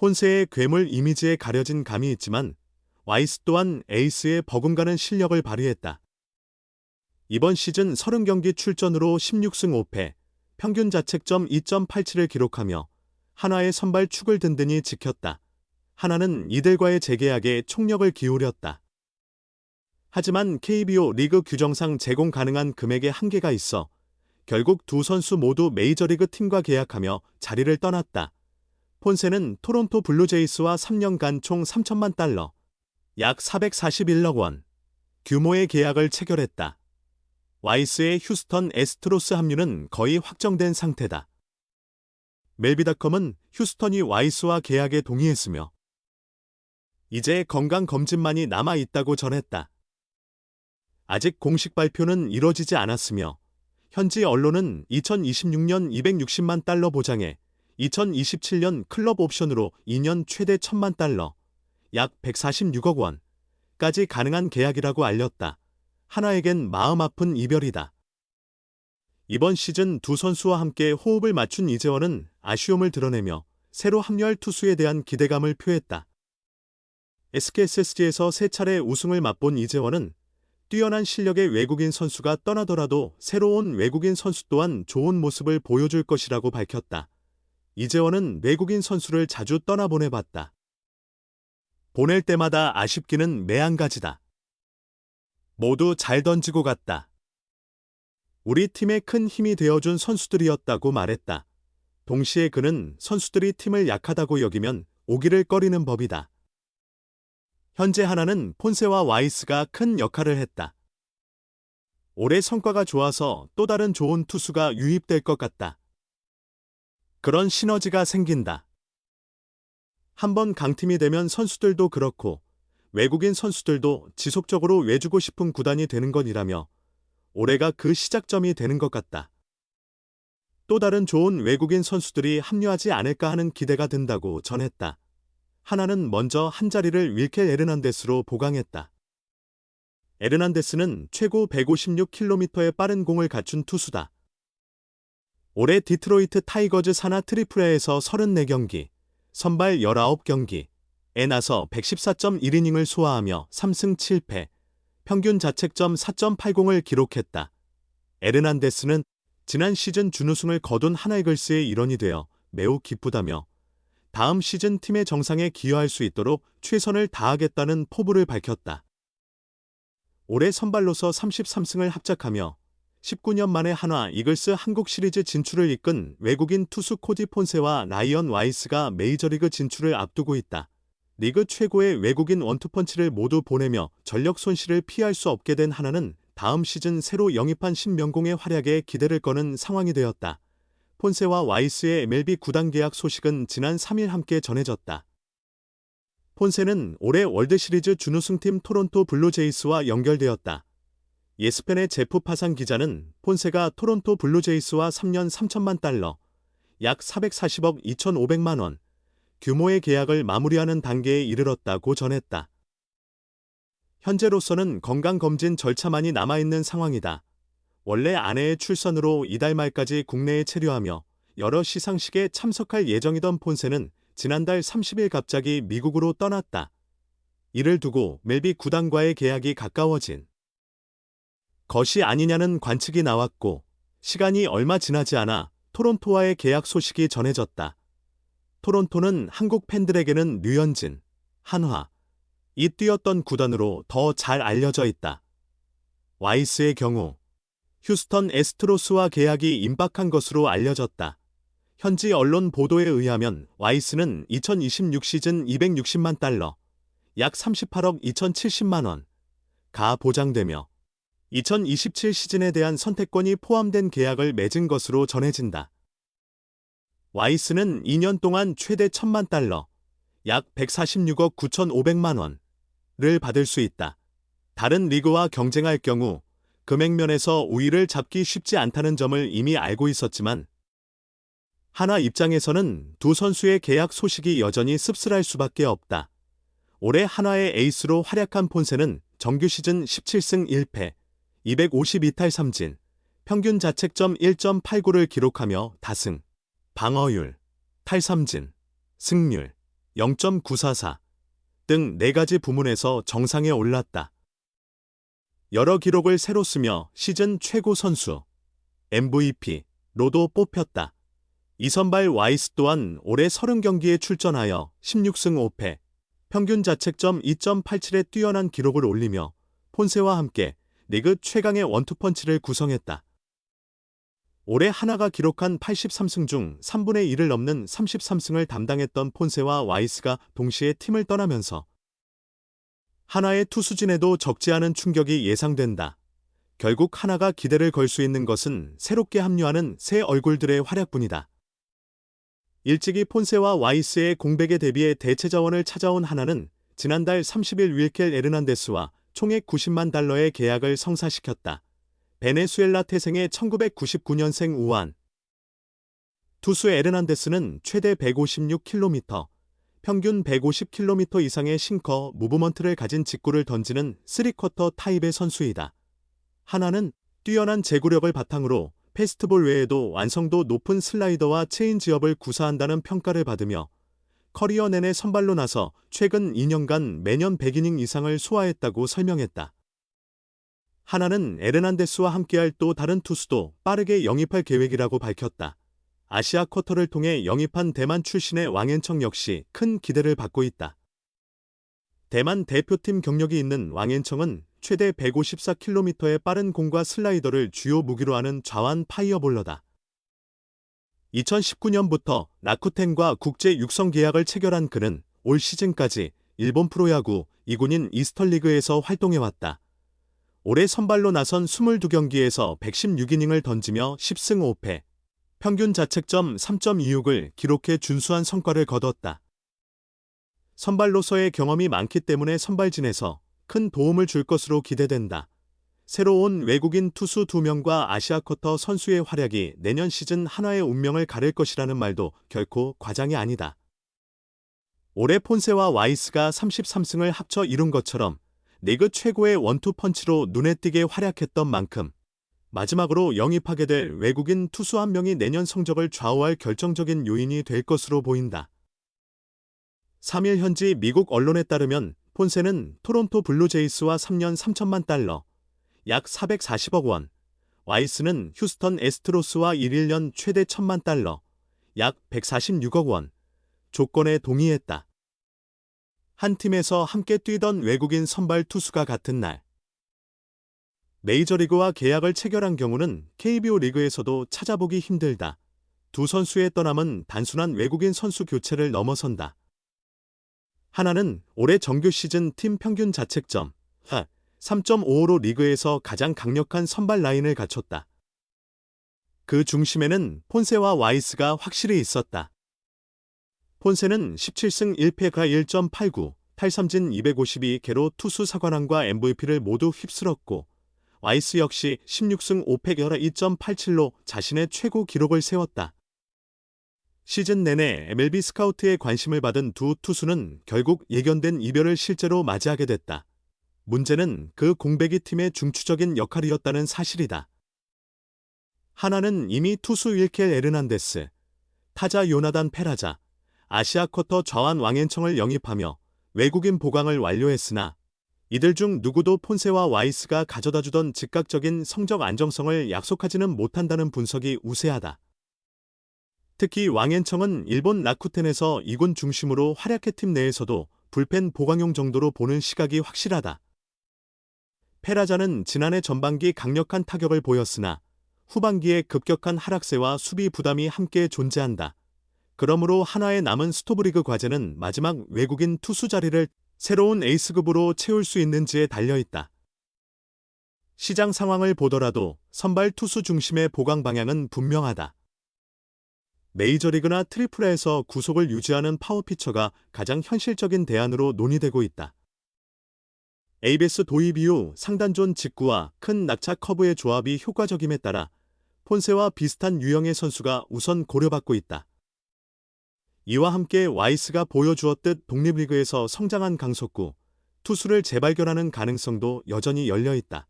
폰세의 괴물 이미지에 가려진 감이 있지만 와이스 또한 에이스의 버금가는 실력을 발휘했다. 이번 시즌 30경기 출전으로 16승 5패, 평균 자책점 2.87을 기록하며 한화의 선발 축을 든든히 지켰다. 한화는 이들과의 재계약에 총력을 기울였다. 하지만 KBO 리그 규정상 제공 가능한 금액에 한계가 있어 결국 두 선수 모두 메이저리그 팀과 계약하며 자리를 떠났다. 폰세는 토론토 블루제이스와 3년간 총 3천만 달러, 약 441억 원 규모의 계약을 체결했다. 와이스의 휴스턴 애스트로스 합류는 거의 확정된 상태다. 멜비닷컴은 휴스턴이 와이스와 계약에 동의했으며 이제 건강검진만이 남아있다고 전했다. 아직 공식 발표는 이뤄지지 않았으며 현지 언론은 2026년 260만 달러 보장에 2027년 클럽 옵션으로 2년 최대 1,000만 달러, 약 146억 원까지 가능한 계약이라고 알렸다. 한화에겐 마음 아픈 이별이다. 이번 시즌 두 선수와 함께 호흡을 맞춘 이재원은 아쉬움을 드러내며 새로 합류할 투수에 대한 기대감을 표했다. SKSSG에서 3차례 우승을 맛본 이재원은 뛰어난 실력의 외국인 선수가 떠나더라도 새로운 외국인 선수 또한 좋은 모습을 보여줄 것이라고 밝혔다. 이재원은 외국인 선수를 자주 떠나보내봤다. 보낼 때마다 아쉽기는 매한가지다. 모두 잘 던지고 갔다. 우리 팀에 큰 힘이 되어준 선수들이었다고 말했다. 동시에 그는 선수들이 팀을 약하다고 여기면 오기를 꺼리는 법이다. 현재 한화는 폰세와 와이스가 큰 역할을 했다. 올해 성과가 좋아서 또 다른 좋은 투수가 유입될 것 같다. 그런 시너지가 생긴다. 한번 강팀이 되면 선수들도 그렇고 외국인 선수들도 지속적으로 외주고 싶은 구단이 되는 것이라며 올해가 그 시작점이 되는 것 같다. 또 다른 좋은 외국인 선수들이 합류하지 않을까 하는 기대가 든다고 전했다. 한화는 먼저 한 자리를 윌켈 에르난데스로 보강했다. 에르난데스는 최고 156km의 빠른 공을 갖춘 투수다. 올해 디트로이트 타이거즈 산하 트리플A에서 34경기, 선발 19경기에 나서 114.1이닝을 소화하며 3승 7패, 평균 자책점 4.80을 기록했다. 에르난데스는 지난 시즌 준우승을 거둔 한화이글스의 일원이 되어 매우 기쁘다며 다음 시즌 팀의 정상에 기여할 수 있도록 최선을 다하겠다는 포부를 밝혔다. 올해 선발로서 33승을 합작하며 19년 만에 한화 이글스 한국 시리즈 진출을 이끈 외국인 투수 코디 폰세와 라이언 와이스가 메이저리그 진출을 앞두고 있다. 리그 최고의 외국인 원투펀치를 모두 보내며 전력 손실을 피할 수 없게 된 한화는 다음 시즌 새로 영입한 신명공의 활약에 기대를 거는 상황이 되었다. 폰세와 와이스의 MLB 구단 계약 소식은 지난 3일 함께 전해졌다. 폰세는 올해 월드시리즈 준우승팀 토론토 블루제이스와 연결되었다. 예스펜의 제프 파산 기자는 폰세가 토론토 블루제이스와 3년 3천만 달러, 약 440억 2,500만 원 규모의 계약을 마무리하는 단계에 이르렀다고 전했다. 현재로서는 건강검진 절차만이 남아있는 상황이다. 원래 아내의 출산으로 이달 말까지 국내에 체류하며 여러 시상식에 참석할 예정이던 폰세는 지난달 30일 갑자기 미국으로 떠났다. 이를 두고 멜비 구단과의 계약이 가까워진 것이 아니냐는 관측이 나왔고 시간이 얼마 지나지 않아 토론토와의 계약 소식이 전해졌다. 토론토는 한국 팬들에게는 류현진, 한화, 이 뛰었던 구단으로 더 잘 알려져 있다. 와이스의 경우 휴스턴 애스트로스와 계약이 임박한 것으로 알려졌다. 현지 언론 보도에 의하면 와이스는 2026 시즌 260만 달러, 약 38억 2,070만 원가 보장되며 2027 시즌에 대한 선택권이 포함된 계약을 맺은 것으로 전해진다. 와이스는 2년 동안 최대 1,000만 달러, 약 146억 9,500만 원을 받을 수 있다. 다른 리그와 경쟁할 경우 금액면에서 우위를 잡기 쉽지 않다는 점을 이미 알고 있었지만 한화 입장에서는 두 선수의 계약 소식이 여전히 씁쓸할 수밖에 없다. 올해 한화의 에이스로 활약한 폰세는 정규 시즌 17승 1패, 252탈 3진, 평균 자책점 1.89를 기록하며 다승, 방어율, 탈삼진, 승률, 0.944 등 4가지 부문에서 정상에 올랐다. 여러 기록을 새로 쓰며 시즌 최고 선수, MVP로도 뽑혔다. 이선발 와이스 또한 올해 30경기에 출전하여 16승 5패, 평균 자책점 2.87의 뛰어난 기록을 올리며 폰세와 함께 리그 최강의 원투펀치를 구성했다. 올해 하나가 기록한 83승 중 3분의 1을 넘는 33승을 담당했던 폰세와 와이스가 동시에 팀을 떠나면서 하나의 투수진에도 적지 않은 충격이 예상된다. 결국 하나가 기대를 걸 수 있는 것은 새롭게 합류하는 새 얼굴들의 활약뿐이다. 일찍이 폰세와 와이스의 공백에 대비해 대체 자원을 찾아온 하나는 지난달 30일 윌켈 에르난데스와 총액 90만 달러의 계약을 성사시켰다. 베네수엘라 태생의 1999년생 우완 투수 에르난데스는 최대 156km, 평균 150km 이상의 싱커 무브먼트를 가진 직구를 던지는 3쿼터 타입의 선수이다. 하나는 뛰어난 제구력을 바탕으로 패스트볼 외에도 완성도 높은 슬라이더와 체인지업을 구사한다는 평가를 받으며 커리어 내내 선발로 나서 최근 2년간 매년 100이닝 이상을 소화했다고 설명했다. 하나는 에르난데스와 함께할 또 다른 투수도 빠르게 영입할 계획이라고 밝혔다. 아시아 쿼터를 통해 영입한 대만 출신의 왕앤청 역시 큰 기대를 받고 있다. 대만 대표팀 경력이 있는 왕앤청은 최대 154km의 빠른 공과 슬라이더를 주요 무기로 하는 좌완 파이어볼러다. 2019년부터 라쿠텐과 국제 육성 계약을 체결한 그는 올 시즌까지 일본 프로야구 2군인 이스턴리그에서 활동해왔다. 올해 선발로 나선 22경기에서 116이닝을 던지며 10승 5패, 평균 자책점 3.26을 기록해 준수한 성과를 거뒀다. 선발로서의 경험이 많기 때문에 선발진에서 큰 도움을 줄 것으로 기대된다. 새로 온 외국인 투수 2명과 아시아 쿼터 선수의 활약이 내년 시즌 한화의 운명을 가릴 것이라는 말도 결코 과장이 아니다. 올해 폰세와 와이스가 33승을 합쳐 이룬 것처럼 리그 최고의 원투펀치로 눈에 띄게 활약했던 만큼 마지막으로 영입하게 될 외국인 투수 한 명이 내년 성적을 좌우할 결정적인 요인이 될 것으로 보인다. 3일 현지 미국 언론에 따르면 폰세는 토론토 블루제이스와 3년 3천만 달러, 약 440억 원, 와이스는 휴스턴 애스트로스와 1년 최대 1천만 달러, 약 146억 원, 조건에 동의했다. 한 팀에서 함께 뛰던 외국인 선발 투수가 같은 날, 메이저리그와 계약을 체결한 경우는 KBO 리그에서도 찾아보기 힘들다. 두 선수의 떠남은 단순한 외국인 선수 교체를 넘어선다. 하나는 올해 정규 시즌 팀 평균 자책점 3.55로 리그에서 가장 강력한 선발 라인을 갖췄다. 그 중심에는 폰세와 와이스가 확실히 있었다. 폰세는 17승 1패가 1.89, 탈삼진 252개로 투수 사관왕과 MVP를 모두 휩쓸었고 와이스 역시 16승 5패 2.87로 자신의 최고 기록을 세웠다. 시즌 내내 MLB 스카우트의 관심을 받은 두 투수는 결국 예견된 이별을 실제로 맞이하게 됐다. 문제는 그 공백이 팀의 중추적인 역할이었다는 사실이다. 하나는 이미 투수 윌켈 에르난데스, 타자 요나단 페라자, 아시아 쿼터 좌완 왕앤청을 영입하며 외국인 보강을 완료했으나 이들 중 누구도 폰세와 와이스가 가져다주던 즉각적인 성적 안정성을 약속하지는 못한다는 분석이 우세하다. 특히 왕앤청은 일본 라쿠텐에서 2군 중심으로 활약해 팀 내에서도 불펜 보강용 정도로 보는 시각이 확실하다. 페라자는 지난해 전반기 강력한 타격을 보였으나 후반기에 급격한 하락세와 수비 부담이 함께 존재한다. 그러므로 한화에 남은 스토브리그 과제는 마지막 외국인 투수 자리를 새로운 에이스급으로 채울 수 있는지에 달려있다. 시장 상황을 보더라도 선발 투수 중심의 보강 방향은 분명하다. 메이저리그나 트리플에서 구속을 유지하는 파워피처가 가장 현실적인 대안으로 논의되고 있다. ABS 도입 이후 상단존 직구와 큰 낙차 커브의 조합이 효과적임에 따라 폰세와 비슷한 유형의 선수가 우선 고려받고 있다. 이와 함께 와이스가 보여주었듯 독립리그에서 성장한 강속구, 투수를 재발견하는 가능성도 여전히 열려있다.